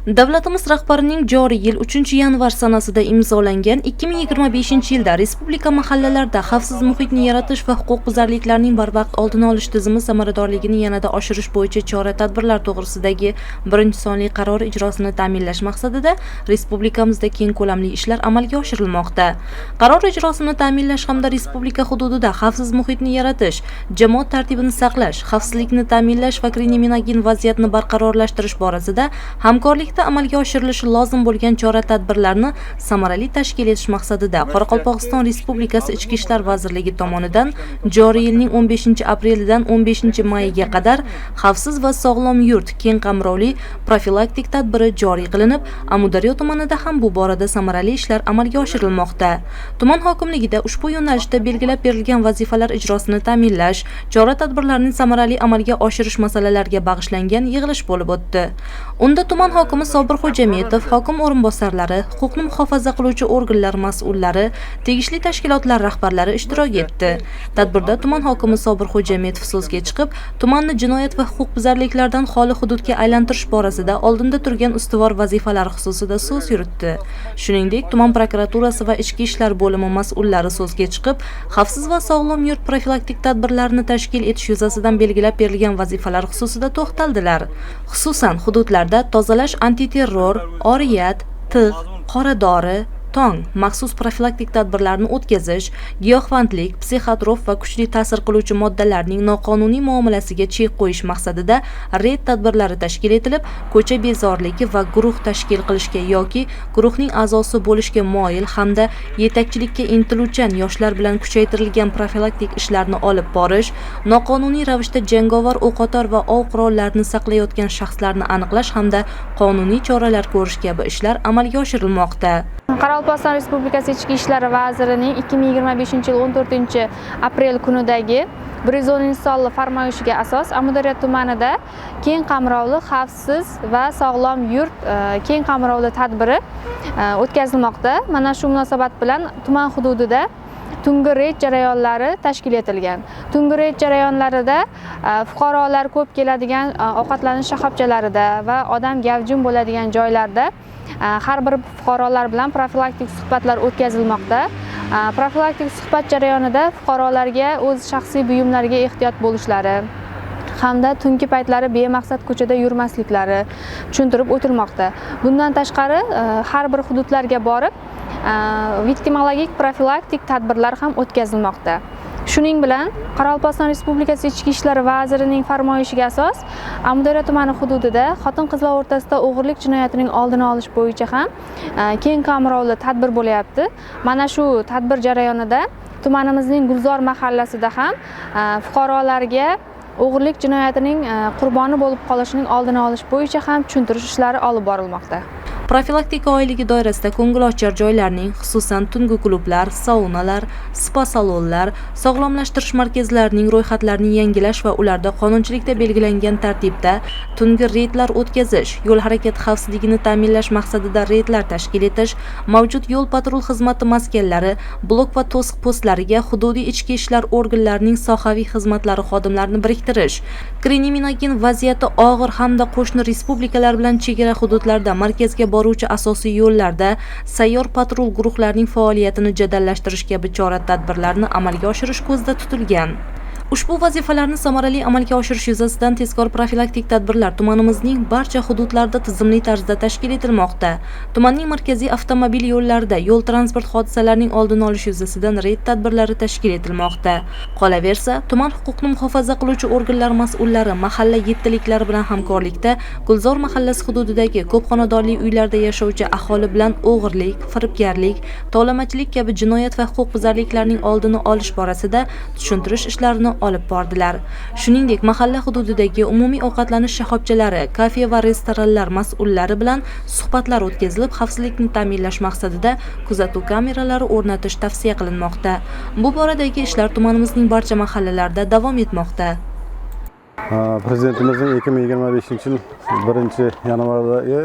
Davlatimiz rahbarining joriy yil 3-yanvar sanasida imzolangan 2025-yilda respublika mahallalarida xavfsiz muhitni yaratish va huquqbuzarliklarning barvaqt oldini olish tizimi samaradorligini yanada oshirish bo'yicha chora-tadbirlar to'g'risidagi 1-sonli qarori ijrosini ta'minlash maqsadida respublikamizda keng ko'lamli ishlar amalga oshirilmoqda. Qaror ijrosini ta'minlash hamda respublika hududida xavfsiz muhitni yaratish, jamoat tartibini saqlash, xavfsizlikni ta'minlash va kriminogin vaziyatni barqarorlashtirish borasida hamkorlik amalga oshirilishi lozim bo'lgan chora-tadbirlarni samarali tashkil etish maqsadida Qoraqalpog'iston Respublikasi Ichki ishlar vazirligi tomonidan joriy yilning 15-aprelidan 15-mayiga qadar xavfsiz va sog'lom yurt keng qamrovli profilaktik tadbiri joriy qilinib, Amudaryo tumanida ham bu borada samarali ishlar amalga oshirilmoqda. Tuman hokimligida ushbu yo'nalishda belgilab berilgan vazifalar ijrosini ta'minlash, chora-tadbirlarning samarali amalga oshirish masalalariga bag'ishlangan yig'ilish bo'lib o'tdi. Unda tuman hokimi Sobir Xo'jametov, hokim o'rinbosarlari, huquqni muhofaza qiluvchi organlar mas'ullari, tegishli tashkilotlar rahbarlari ishtirok etdi. Tadbirda tuman hokimi Sobir Xo'jametov so'zga chiqib, tumanni jinoyat va huquqbuzarliklardan xoli hududga aylantirish borasida oldinda turgan ustuvor vazifalar xususida so'z yuritdi. Shuningdek, tuman prokuraturasi va ichki ishlar bo'limi mas'ullari so'zga chiqib, xavfsiz va sog'lom yurt profilaktik tadbirlarini tashkil etish yuzasidan belgilab berilgan vazifalar xususida to'xtaldilar. Xususan, hududlarda tozalash, antiterror, oriyat, tig', qora dori, tong maxsus profilaktik tadbirlarni o'tkazish, giyohvandlik, psixotrop va kuchli ta'sir qiluvchi moddalarning noqonuniy muomalasiga chek qo'yish maqsadida reyd tadbirlari tashkil etilib, ko'cha bezorligi va guruh tashkil qilishga yoki guruhning a'zosi bo'lishga moyil hamda yetakchilikka intiluvchan yoshlar bilan kuchaytirilgan profilaktik ishlarni olib borish, noqonuniy ravishda jangovar o'qotar va ov qurollarini saqlayotgan shaxslarni aniqlash hamda qonuniy choralar ko'rish kabi ishlar amalga oshirilmoqda. Qoraqalpog'iston Respublikasi Ichki ishlar vazirining 2025-yil 14-aprel kunidagi 110 sonli farmoyishiga asos Amudaryo tumanida keng qamrovli xavfsiz va sog'lom yurt keng qamrovli tadbiri o'tkazilmoqda. Mana shu munosabat bilan tuman hududida tungi reyd jarayonlari tashkil etilgan. Tungi reyd jarayonlarida fuqarolar ko'p keladigan ovqatlanish shoxobchalarida va odam gavjum bo'ladigan joylarda har bir fuqarolar bilan profilaktik suhbatlar o'tkazilmoqda. Profilaktik suhbat jarayonida fuqarolarga o'z shaxsiy buyumlariga ehtiyot bo'lishlari hamda tungi paytlari bemaqsad ko'chada yurmasliklari tushuntirib o'tilmoqda. Bundan tashqari har bir hududlarga borib viktimologik profilaktik tadbirlar ham o'tkazilmoqda. Shuning bilan Qoraqalpog'iston Respublikasi Ichki ishlar vazirining farmoyishiga asos Amudaryo tumani hududida xotin-qizlar o'rtasida o'g'irlik jinoyatining oldini olish bo'yicha ham keng qamrovli tadbir bo'lyapti. Mana shu tadbir jarayonida tumanimizning Gulzor mahallasida ham fuqarolarga o'g'irlik jinoyatining qurboni bo'lib qolishining oldini olish bo'yicha ham tushuntirish ishlari olib borilmoqda. Profilaktika oyligi doirasida ko'ngilochar joylarning, xususan tungi klublar, saunalar, spa salonlar, sog'lomlashtirish markazlarining ro'yxatlarini yangilash va ularda qonunchilikda belgilangan tartibda tungi reydlar o'tkazish, yo'l harakati xavfsizligini ta'minlash maqsadida reydlar tashkil etish, mavjud yo'l patrul xizmati maskanlari, blok va to'siq postlariga hududiy ichki ishlar organlarining sohaviy xizmatlari xodimlarini biriktirish, kriminogin vaziyati og'ir hamda qo'shni respublikalar bilan chegara hududlarda markazga boruvchi asosiy yo'llarda sayyor patrul guruhlarining faoliyatini jadallashtirish kabi chora-tadbirlarni amalga oshirish ko'zda tutilgan. Ushbu vazifalarni samarali amalga oshirish yuzasidan tezkor profilaktik tadbirlar tumanimizning barcha hududlarida tizimli tarzda tashkil etilmoqda. Tumanning markaziy avtomobil yo'llarida yo'l transport hodisalarining oldini olish yuzasidan reyd tadbirlari tashkil etilmoqda. Qolaversa, tuman huquqni muhofaza qiluvchi organlar mas'ullari mahalla yettiliklari bilan hamkorlikda Gulzor mahallasi hududidagi ko'p xonadonli uylarda yashovchi aholi bilan o'g'irlik, firibgarlik, tovlamachilik kabi jinoyat va huquqbuzarliklarning oldini olish borasida tushuntirish ishlarini olib bordilar. Shuningdek, mahalla hududidagi umumiy ovqatlanish shoxobchalari, kafe va restoranlar mas'ullari bilan suhbatlar o'tkazilib, xavfsizlikni ta'minlash maqsadida kuzatuv kameralari o'rnatish tavsiya qilinmoqda. Bu boradagi ishlar tumanimizning barcha mahallalarida davom etmoqda. Prezidentimizning 2025-yil 1-yanvardagi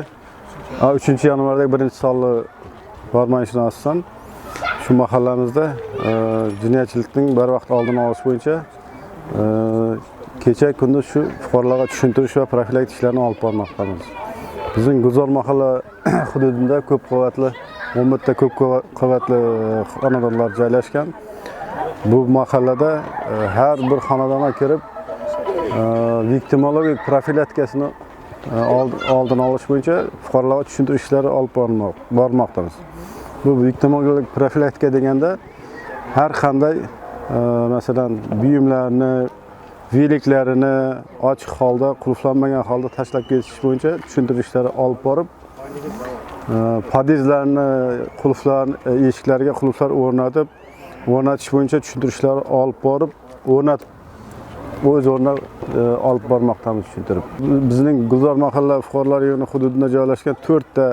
3-yanvardagi 1-sonli farmoyishidan asosan shu mahallamizda jinoyatchilikning barvaqt oldini olish bo'yicha kecha kunduz shu fuqarolarga tushuntirish va profilaktik ishlarni olib bormoqdamiz. Bizning Gulzor mahalla hududida ko'p qavatli 11 ta ko'p qavatli xonadonlar joylashgan. Bu mahallada har bir xonadonga kirib viktimologik profilaktikasini oldini olish bo'yicha fuqarolarga tushuntirish ishlari olib bormoqdamiz. Bu viktimologik profilaktika deganda har qanday masalan buyumlarni, veliklarini ochiq holda, qulflanmagan holda tashlab ketish bo'yicha tushuntirish ishlari olib borib, podyezdlarni qulflar, eshiklarga qulflar o'rnatish bo'yicha tushuntirishlar olib borib, o'z o'rnida olib bormoqdamiz tushuntirib. Bizning Gulzor mahalla fuqarolar yig'ini hududida joylashgan 4 ta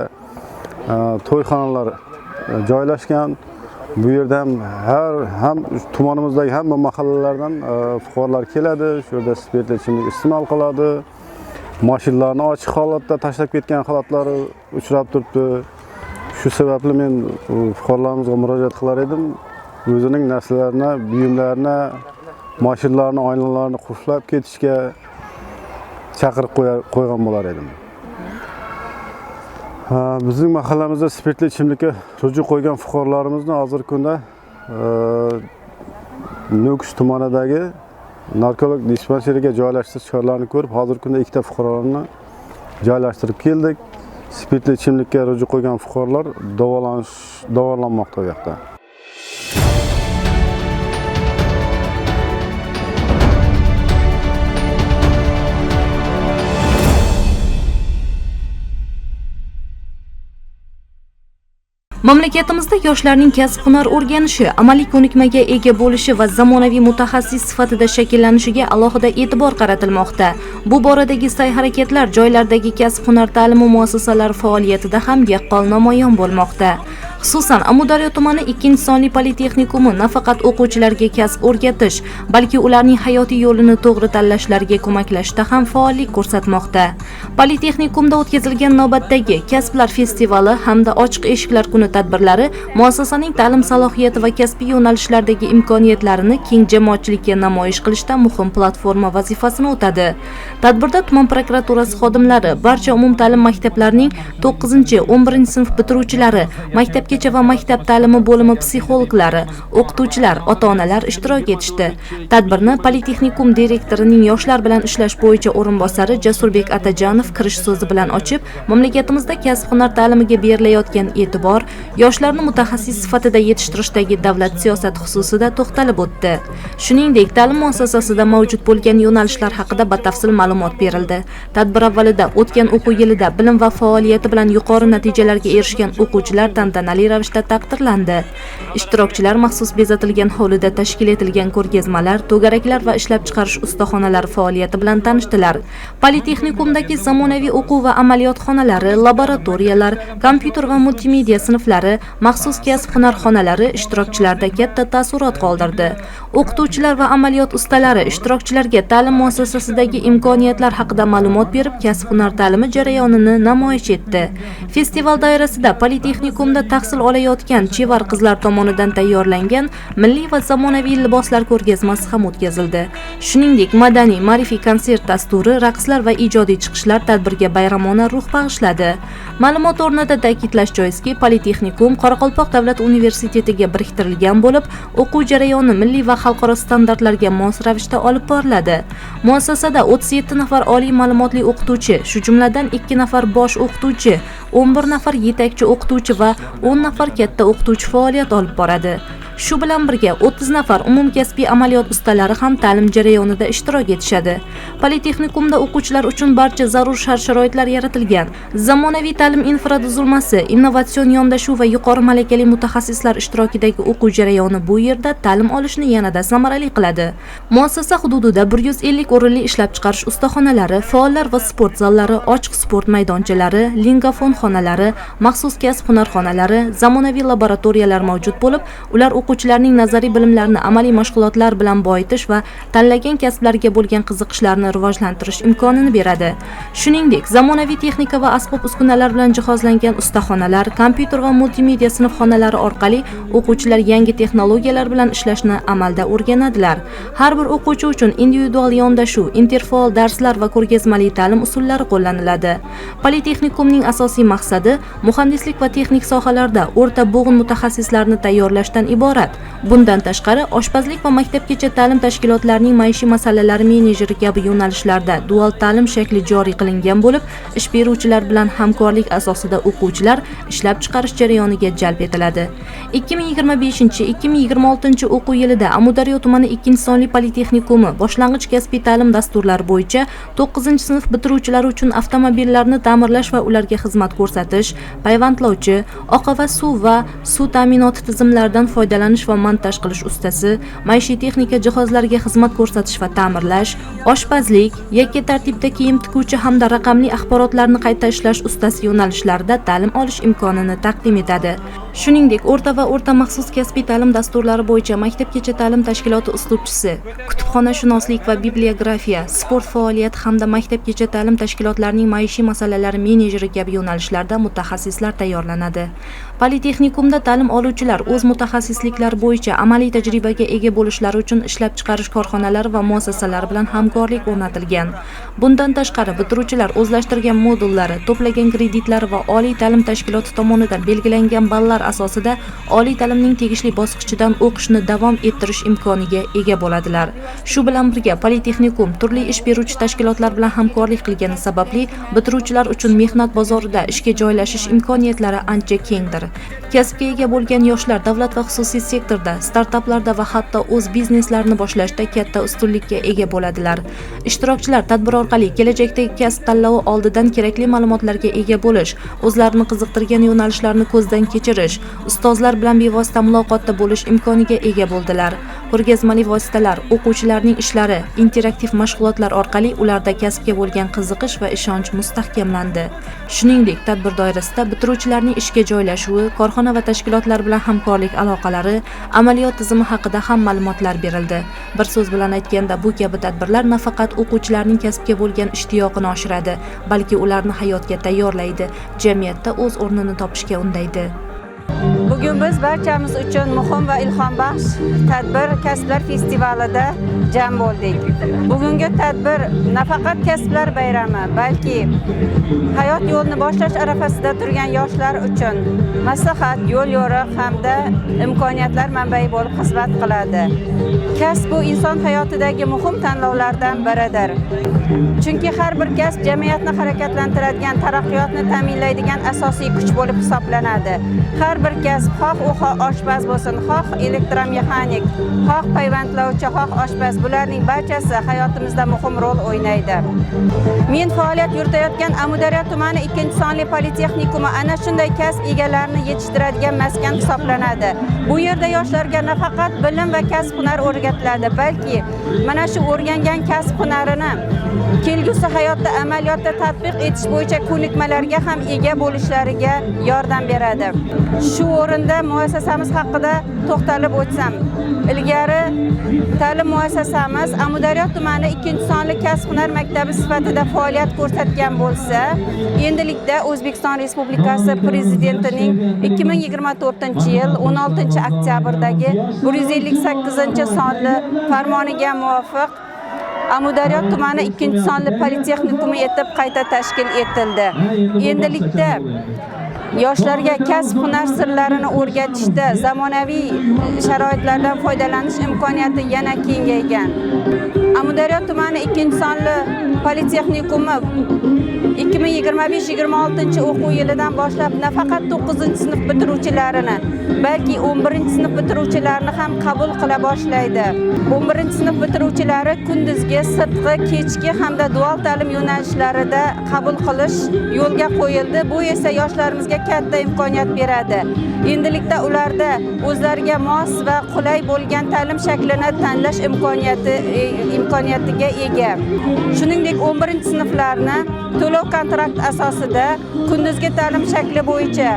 to'yxonalar joylashgan. Bu yerda ham tumanimizdagi hamma mahallalardan fuqarolar keladi, shu yerda spirtli ichimlik iste'mol qiladi. Mashinalarni ochiq holatda tashlab ketgan holatlari uchrab turibdi. Shu sababli men fuqarolarimizga murojaat qilar edim. O'zining narsalarini, buyumlarini, mashinalarni, oynalarni qulflab ketishga chaqirib qo'ygan bo'lar edim. Bizning mahallamizda spirtli ichimlikka ruju qo'ygan fuqarolarimizni hozirgi kunda Nukus tumanidagi narkolog dispanseriga joylashtirish choralarini ko'rib, hozirgi kunda 2 ta fuqarolarni joylashtirib keldik. Spirtli ichimlikka ruju qo'ygan fuqarolar davolanmoqda bu yoqda. Mamlakatimizda yoshlarning kasb-hunar o'rganishi, amaliy ko'nikmaga ega bo'lishi va zamonaviy mutaxassis sifatida shakllanishiga alohida e'tibor qaratilmoqda. Bu boradagi sa'y-harakatlar joylardagi kasb-hunar ta'limi muassasalari faoliyatida ham yaqqol namoyon bo'lmoqda. Xususan, Amudaryo tumani 2-sonli politexnikumi nafaqat o'quvchilarga kasb o'rgatish, balki ularning hayotiy yo'lini to'g'ri tanlashlariga ko'maklashda ham faollik ko'rsatmoqda. Politexnikumda o'tkazilgan navbatdagi kasblar festivali hamda ochiq eshiklar kuni tadbirlari muassasaning ta'lim salohiyati va kasbiy yo'nalishlardagi imkoniyatlarini keng jamoatchilikka namoyish qilishda muhim platforma vazifasini o'tadi. Tadbirda tuman prokuraturasi xodimlari, barcha umumta'lim maktablarining 9-11 sinf bitiruvchilari, maktabgacha va maktab ta'limi bo'limi psixologlari, o'qituvchilar, ota-onalar ishtirok etishdi. Tadbirni Politexnikum direktorining yoshlar bilan ishlash bo'yicha o'rinbosari Jasurbek Atajonov kirish so'zi bilan ochib, mamlakatimizda kasb-hunar ta'limiga berilayotgan e'tibor, yoshlarni mutaxassis sifatida yetishtirishdagi davlat siyosati xususida to'xtalib o'tdi. Shuningdek, ta'lim muassasasida mavjud bo'lgan yo'nalishlar haqida batafsil ma'lumot berildi. Tadbir avvalida o'tgan o'quv yilida bilim va faoliyati bilan yuqori natijalarga erishgan o'quvchilar tantanali ravishda taqdirlandi. Ishtirokchilar maxsus bezatilgan hovlida tashkil etilgan ko'rgazmalar, to'garaklar va ishlab chiqarish ustaxonalari faoliyati bilan tanishdilar. Politexnikumdagi zamonaviy o'quv va amaliyot xonalari, laboratoriyalar, kompyuter va multimedia sinflari, maxsus kasb-hunar xonalari ishtirokchilarda katta taassurot qoldirdi. O'qituvchilar va amaliyot ustalari ishtirokchilarga ta'lim muassasasidagi imkoniyatlar haqida ma'lumot berib, kasb-hunar ta'limi jarayonini namoyish etdi. Festival doirasida Politexnikumda tahsil olayotgan chevar qizlar tomonidan tayyorlangan milliy va zamonaviy liboslar ko'rgazmasi ham o'tkazildi. Shuningdek, madaniy, ma'rifiy konsert dasturi, raqslar va ijodiy chiqishlar tadbirga bayramona ruh bag'ishladi. Ma'lumot o'rnida ta'kidlash joizki, Politexnikum Qoraqalpoq davlat universitetiga biriktirilgan bo'lib, o'quv jarayoni milliy va xalqaro standartlarga mos ravishda olib boriladi. Muassasada 37 nafar oliy ma'lumotli o'qituvchi, shu jumladan 2 nafar bosh o'qituvchi, 11 nafar yetakchi o'qituvchi va 10 nafar katta o'qituvchi faoliyat olib boradi. Shu bilan birga 30 nafar umumkasbiy amaliyot ustalari ham ta'lim jarayonida ishtirok etishadi. Politexnikumda o'quvchilar uchun barcha zarur shart-sharoitlar yaratilgan. Zamonaviy ta'lim infratuzilmasi, innovatsion yondashuv va yuqori malakali mutaxassislar ishtirokidagi o'quv jarayoni bu yerda ta'lim olishni yanada samarali qiladi. Muassasa hududida 150 o'rinli ishlab chiqarish ustaxonalari, faollar va sport zallari, ochiq sport maydonchalari, lingofon xonalari, maxsus kasb-hunar xonalari, zamonaviy laboratoriyalar mavjud bo'lib, ular o'quvchilarning nazariy bilimlarini amaliy mashg'ulotlar bilan boyitish va tanlagan kasblariga bo'lgan qiziqishlarini rivojlantirish imkonini beradi. Shuningdek, zamonaviy texnika va asbob-uskunalar bilan jihozlangan ustaxonalar, kompyuter va multimedia sinfxonalari orqali o'quvchilar yangi texnologiyalar bilan ishlashni amalda o'rganadilar. Har bir o'quvchi uchun individual yondashuv, interfaol darslar va ko'rgazmali ta'lim usullari qo'llaniladi. Politexnikumning asosiy maqsadi muhandislik va texnik sohalarda o'rta bo'g'in mutaxassislarni tayyorlashdan iborat. Bundan tashqari, oshpazlik va maktabgacha ta'lim tashkilotlarining maishiy masalalari menejeri kabi yo'nalishlarda dual ta'lim shakli joriy qilingan bo'lib, ish beruvchilar bilan hamkorlik asosida o'quvchilar ishlab chiqarish jarayoniga jalb etiladi. 2025-2026 o'quv yilida Amudaryo tumani 2-sonli politexnikumi boshlang'ich kasbiy ta'lim dasturlari bo'yicha 9-sinf bitiruvchilari uchun avtomobillarni ta'mirlash va ularga xizmat ko'rsatish, payvandlovchi, oqova suv va suv ta'minoti tizimlaridan foydalanish va montaj qilish ustasi, maishiy texnika jihozlariga xizmat ko'rsatish va ta'mirlash, oshpazlik, yakka tartibda kiyim tikuvchi hamda raqamli axborotlarni qayta ishlash ustasi yo'nalishlarida ta'lim olish imkonini taqdim etadi. Shuningdek, o'rta va o'rta maxsus kasbiy ta'lim dasturlari bo'yicha maktabgacha ta'lim tashkiloti uslubchisi, kutubxonashunoslik va bibliografiya, sport faoliyati hamda maktabgacha ta'lim tashkilotlarining maishiy masalalari menejeri kabi yo'nalishlarda mutaxassislar tayyorlanadi. Politexnikumda ta'lim oluvchilar o'z mutaxassisliklari bo'yicha amaliy tajribaga ega bo'lishlari uchun ishlab chiqarish korxonalari va muassasalari bilan hamkorlik o'rnatilgan. Bundan tashqari, bitiruvchilar o'zlashtirgan modullari, to'plagan kreditlari va oliy ta'lim tashkiloti tomonidan belgilangan ballar asosida oliy ta'limning tegishli bosqichidan o'qishni davom ettirish imkoniga ega bo'ladilar. Shu bilan birga, Politexnikum turli ish beruvchi tashkilotlar bilan hamkorlik qilgani sababli bitiruvchilar uchun mehnat bozorida ishga joylashish imkoniyatlari ancha kengdir. Kasbga ega bo'lgan yoshlar davlat va xususiy sektorda, startaplarda va hatto o'z bizneslarini boshlashda katta ustunlikka ega bo'ladilar. Ishtirokchilar tadbir orqali kelajakdagi kasb tanlovi oldidan kerakli ma'lumotlarga ega bo'lish, o'zlarini qiziqtirgan yo'nalishlarni ko'zdan kechirish, ustozlar bilan bevosita muloqotda bo'lish imkoniga ega bo'ldilar. Ko'rgazmali vositalar, o'quvchilarning ishlari, interaktiv mashg'ulotlar orqali ularda kasbga bo'lgan qiziqish va ishonch mustahkamlandi. Shuningdek, tadbir doirasida bitiruvchilarning ishga joylashuvi, korxona va tashkilotlar bilan hamkorlik aloqalari, amaliyot tizimi haqida ham ma'lumotlar berildi. Bir so'z bilan aytganda, bu kabi tadbirlar nafaqat o'quvchilarning kasbga bo'lgan ishtiyoqini oshiradi, balki ularni hayotga tayyorlaydi, jamiyatda o'z o'rnini topishga undaydi. Bugun biz barchamiz uchun muhim va ilhombaxsh tadbir Kasblar festivalida jam bo'ldik. Bugungi tadbir nafaqat kasblar bayrami, balki hayot yo'lini boshlash arafasida turgan yoshlar uchun maslahat, yo'l yo'riq hamda imkoniyatlar manbai bo'lib xizmat qiladi. Kasb bu inson hayotidagi muhim tanlovlardan biridir. Chunki har bir kasb jamiyatni harakatlantiradigan, taraqqiyotni ta'minlaydigan asosiy kuch bo'lib hisoblanadi. Har bir kasb, xoh u oshpaz bo'lsin, xoh elektromexanik, xoh payvandlovchi, xoh oshpaz, bularning barchasi hayotimizda muhim rol o'ynaydi. Men faoliyat yuritayotgan Amudaryo tumani 2-sonli politexnikumi ana shunday kasb egalarini yetishtiradigan maskan hisoblanadi. Bu yerda yoshlarga nafaqat bilim va kasb hunar o'rgatiladi, balki mana shu o'rgangan kasb hunarini kelgusi hayotda amaliyotda tatbiq etish bo'yicha ko'nikmalarga ham ega bo'lishlariga yordam beradi. Shu o'rinda muassasamiz haqida to'xtalib o'tsam, ilgari ta'lim muassasamiz Amudaryo tumani 2-sonli kasb-hunar maktabi sifatida faoliyat ko'rsatgan bo'lsa, endilikda O'zbekiston Respublikasi Prezidentining 2024-yil 16-oktyabrdagi 158-sonli farmoniga muvofiq Amudaryo tumani 2-sonli politexnikumi etib qayta tashkil etildi. Endilikda yoshlarga kasb-hunar sirlarini o'rgatishda zamonaviy sharoitlardan foydalanish imkoniyati yana kengaygan. Amudaryo tumani 2-sonli politexnikumi 2025-26 o'quv yilidan boshlab nafaqat 9-sinf bitiruvchilarini, balki 11-sinf bitiruvchilarini ham qabul qila boshlaydi. 11-sinf bitiruvchilari kunduzgi, sirtqi, kechki hamda dual ta'lim yo'nalishlarida qabul qilish yo'lga qo'yildi. Bu esa yoshlarimizga katta imkoniyat beradi. Endilikda ularda o'zlariga mos va qulay bo'lgan ta'lim shaklini tanlash imkoniyatiga ega. Shuningdek, 11-sinflarni to'lov kontrakt asosida kunduzgi ta'lim shakli bo'yicha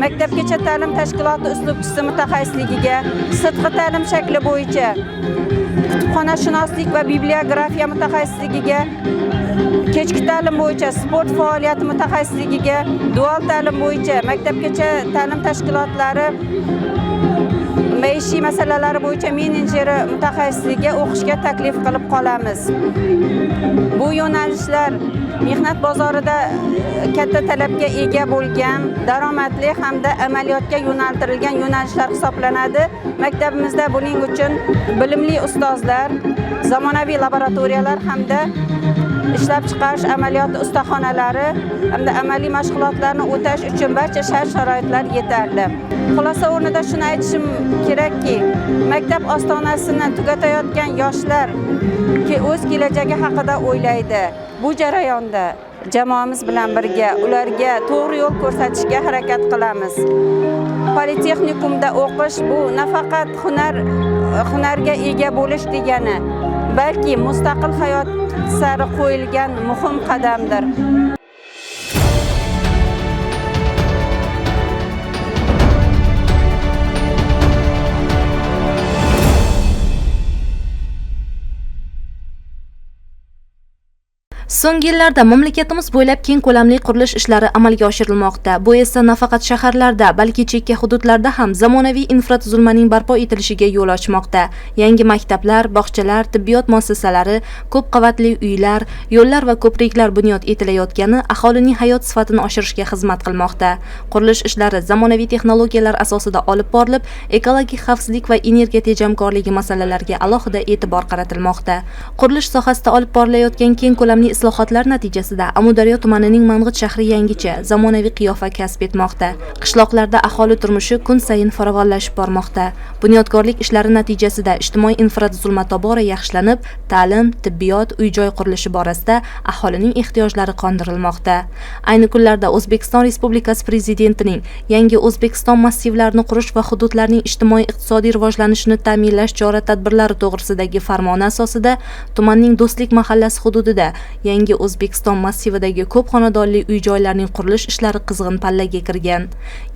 maktabgacha ta'lim tashkiloti uslubchisi mutaxassisligiga, sirtqi ta'lim shakli bo'yicha kutubxonashunoslik va bibliografiya mutaxassisligiga, kechki ta'lim bo'yicha sport faoliyati mutaxassisligiga, dual ta'lim bo'yicha maktabgacha ta'lim tashkilotlari maishiy masalalari bo'yicha menejeri mutaxassisligiga o'qishga taklif qilib qolamiz. Bu yo'nalishlar mehnat bozorida katta talabga ega bo'lgan, daromadli hamda amaliyotga yo'naltirilgan yo'nalishlar hisoblanadi. Maktabimizda buning uchun bilimli ustozlar, zamonaviy laboratoriyalar hamda ishlab chiqarish amaliyoti ustaxonalari hamda amaliy mashg'ulotlarni o'tash uchun barcha shart-sharoitlar yetarli. Xulosa o'rnida shuni aytishim kerakki, maktab ostonasini tugatayotgan yoshlar o'z kelajagi haqida o'ylaydi. Bu jarayonda jamoamiz bilan birga ularga to'g'ri yo'l ko'rsatishga harakat qilamiz. Politexnikumda o'qish bu nafaqat hunarga ega bo'lish degani, balki mustaqil hayot sari qo'yilgan muhim qadamdir. So'nggi yillarda mamlakatimiz bo'ylab keng ko'lamli qurilish ishlari amalga oshirilmoqda. Bu esa nafaqat shaharlarda, balki chekka hududlarda ham zamonaviy infratuzilmaning barpo etilishiga yo'l ochmoqda. Yangi maktablar, bog'chalar, tibbiyot muassasalari, ko'p qavatli uylar, yo'llar va ko'priklar bunyod etilayotgani aholining hayot sifatini oshirishga xizmat qilmoqda. Qurilish ishlari zamonaviy texnologiyalar asosida olib borilib, ekologik xavfsizlik va energiya tejamkorligi masalalariga alohida e'tibor qaratilmoqda. Qurilish sohasida olib borilayotgan keng ko'lamli islohotlar natijasida Amudaryo tumanining Mang'it shahri yangicha zamonaviy qiyofa kasb etmoqda. Qishloqlarda aholi turmushi kun sayin farovonlashib bormoqda. Bunyodkorlik ishlari natijasida ijtimoiy infratuzilma tobora yaxshilanib, ta'lim, tibbiyot, uy-joy qurilishi borasida aholining ehtiyojlari qondirilmoqda. Ayni kunlarda O'zbekiston Respublikasi Prezidentining yangi O'zbekiston massivlarini qurish va hududlarning ijtimoiy-iqtisodiy rivojlanishini ta'minlash chora-tadbirlari to'g'risidagi farmoni asosida tumanning Do'stlik mahallasi hududida yangi O'zbekiston massividagi ko'p xonadonli uy-joylarning qurilish ishlari qizg'in pallaga kirgan.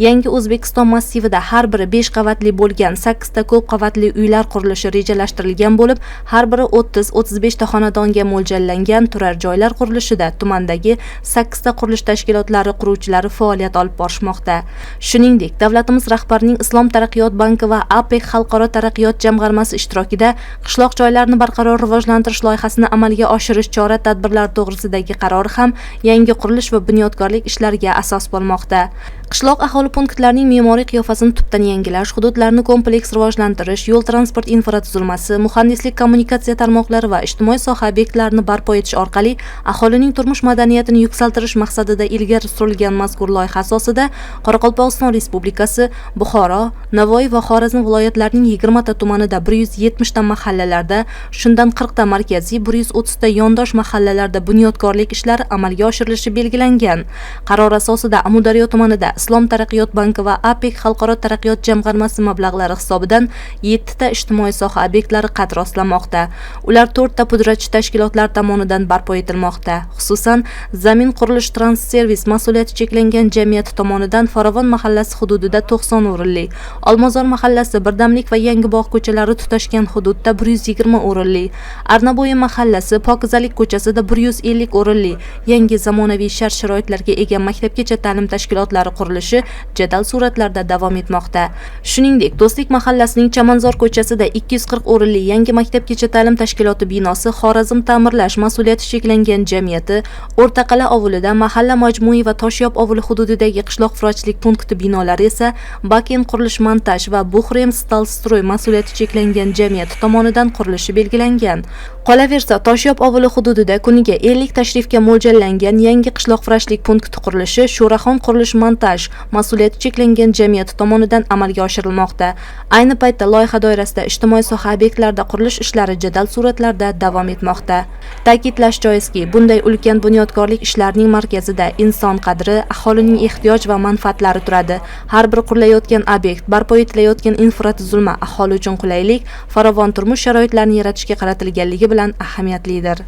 Yangi O'zbekiston massivida har biri 5 qavatli bo'lgan 8 ta ko'p qavatli uylar qurilishi rejalashtirilgan bo'lib, har biri 30-35 ta xonadonga mo'ljallangan turar joylar qurilishida tumandagi 8 ta qurilish tashkilotlari quruvchilari faoliyat olib borishmoqda. Shuningdek, davlatimiz rahbarining Islom taraqqiyot banki va APEC xalqaro taraqqiyot jamg'armasi ishtirokida qishloq joylarini barqaror rivojlantirish loyihasini amalga oshirish chora-tadbirlari to'g'risidagi qaror ham yangi qurilish va bunyodkorlik ishlariga asos bo'lmoqda. Qishloq aholi punktlarining me'moriy qiyofasini tubdan yangilash, hududlarni kompleks rivojlantirish, yo'l transport infratuzilmasi, muhandislik kommunikatsiya tarmoqlari va ijtimoiy soha obyektlarini barpo etish orqali aholining turmush madaniyatini yuksaltirish maqsadida ilgari surilgan mazkur loyiha asosida Qoraqalpog'iston Respublikasi, Buxoro, Navoiy va Xorazm viloyatlarining 20 ta tumanida 170 ta mahallalarda, shundan 40 ta markaziy, 130 ta yondosh mahallalarda bunyodkorlik ishlari amalga oshirilishi belgilangan. Qaror asosida Amudaryo tumanida Islom taraqqiyot banki va APEC xalqaro taraqqiyot jamg'armasi mablag'lari hisobidan 7 ta ijtimoiy soha obyektlari qad rostlamoqda. Ular 4 ta pudratchi tashkilotlar tomonidan barpo etilmoqda. Xususan, Zamin qurilish transservis mas'uliyati cheklangan jamiyati tomonidan Farovon mahallasi hududida 90 o'rinli, Olmazor mahallasi, Birdamlik va Yangibog' ko'chalari tutashgan hududda 120 o'rinli, Arnabo'yi mahallasi, Pokizalik ko'chasida 150 o'rinli yangi zamonaviy shart-sharoitlarga ega maktabgacha ta'lim tashkilotlari qurilishi jadal sur'atlarda davom etmoqda. Shuningdek, Do'stlik mahallasining Chamanzor ko'chasida 240 o'rinli yangi maktabgacha ta'lim tashkiloti binosi, Xorazm ta'mirlash mas'uliyati cheklangan jamiyati, O'rtaqala ovulida mahalla majmui va Toshyob ovuli hududidagi qishloq vrachlik punkti binolari esa Bakin qurilish montaj va Buxrem Stalstroy mas'uliyati cheklangan jamiyati tomonidan qurilishi belgilangan. Qolaversa, Toshyob ovuli hududida kuniga 50 tashrifga mo'ljallangan yangi qishloq vrachlik punkti qurilishi Sho'raxon qurilish montaj ta'minlash mas'uliyati cheklangan jamiyati tomonidan amalga oshirilmoqda. Ayni paytda loyiha doirasida ijtimoiy soha obyektlarida qurilish ishlari jadal sur'atlarda davom etmoqda. Ta'kidlash joizki, bunday ulkan bunyodkorlik ishlarining markazida inson qadri, aholining ehtiyoj va manfaatlari turadi. Har bir qurilayotgan obyekt, barpo etilayotgan infratuzilma aholi uchun qulaylik, farovon turmush sharoitlarini yaratishga qaratilganligi bilan ahamiyatlidir.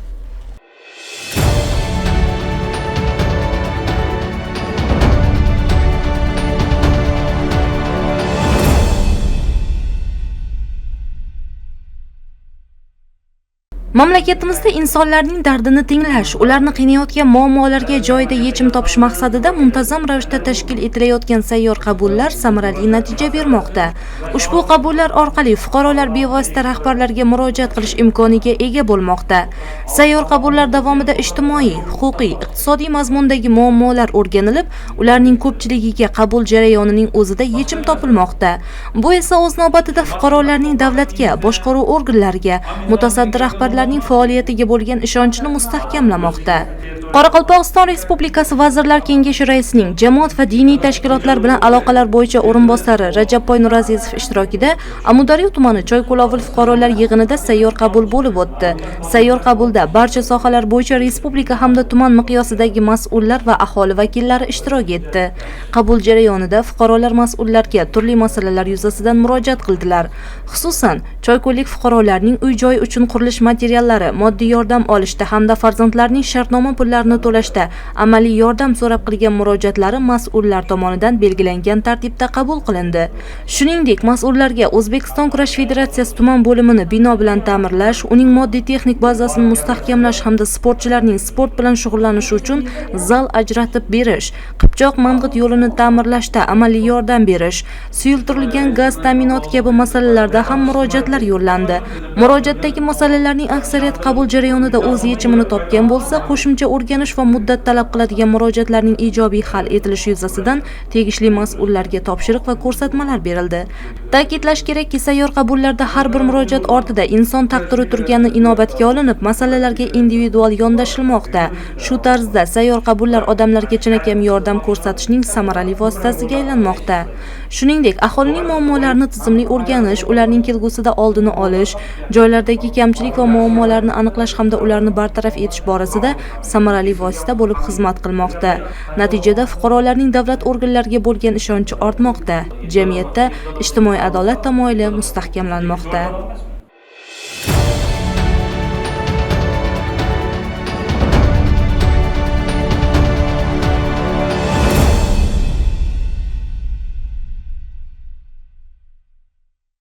Mamlakatimizda insonlarning dardini tinglash, ularni qiynayotgan muammolarga joyida yechim topish maqsadida muntazam ravishda tashkil etilayotgan sayyor qabullar samarali natija bermoqda. Ushbu qabullar orqali fuqarolar bevosita rahbarlarga murojaat qilish imkoniga ega bo'lmoqda. Sayyor qabullar davomida ijtimoiy, huquqiy, iqtisodiy mazmundagi muammolar o'rganilib, ularning ko'pchiligiga qabul jarayonining o'zida yechim topilmoqda. Bu esa o'z navbatida fuqarolarning davlatga, boshqaruv organlariga, mutasaddi rahbarlar faoliyatiga bo'lgan ishonchini mustahkamlamoqda. Qoraqalpog'iston Respublikasi Vazirlar Kengashi raisining jamoat va diniy tashkilotlar bilan aloqalar bo'yicha o'rinbosari Rajabboy Nurazizov ishtirokida Amudaryo tumani Choyqo'lovul fuqarolar yig'inida sayyor qabul bo'lib o'tdi. Sayyor qabulda barcha sohalar bo'yicha respublika hamda tuman miqyosidagi mas'ullar va aholi vakillari ishtirok etdi. Qabul jarayonida fuqarolar mas'ullarga turli masalalar yuzasidan murojaat qildilar. Xususan, choyko'llik fuqarolarning uy-joy uchun qurilish materiallari, moddiy yordam olishda hamda farzandlarining shartnoma pullarini to'lashda amaliy yordam so'rab qilgan murojaatlari mas'ullar tomonidan belgilangan tartibda qabul qilindi. Shuningdek, mas'ullarga O'zbekiston kurash federatsiyasi tuman bo'limini bino bilan ta'mirlash, uning moddiy texnik bazasini mustahkamlash hamda sportchilarning sport bilan shug'ullanishi uchun zal ajratib berish, Qipchoq Mang'it yo'lini ta'mirlashda amaliy yordam berish, suyultirilgan gaz ta'minoti kabi masalalarda ham murojaatlar yo'llandi. Murojaatdagi masalalarning aksariyat qabul jarayonida o'z yechimini topgan bo'lsa, qo'shimcha o'rganish va muddat talab qiladigan murojaatlarning ijobiy hal etilishi yuzasidan tegishli mas'ullarga topshiriq va ko'rsatmalar berildi. Ta'kidlash kerakki, sayyor qabullarda har bir murojaat ortida inson taqdiri turgani inobatga olinib, masalalarga individual yondashilmoqda. Shu tarzda sayyor qabullar odamlarga chinakam yordam ko'rsatishning samarali vositasiga aylanmoqda. Shuningdek, aholining muammolarini tizimli o'rganish, ularning kelgusida oldini olish, joylardagi kamchilik va muammolarni aniqlash hamda ularni bartaraf etish borasida samarali vosita bo'lib xizmat qilmoqda. Natijada fuqarolarning davlat organlariga bo'lgan ishonchi ortmoqda. Jamiyatda ijtimoiy adolat tamoyili mustahkamlanmoqda.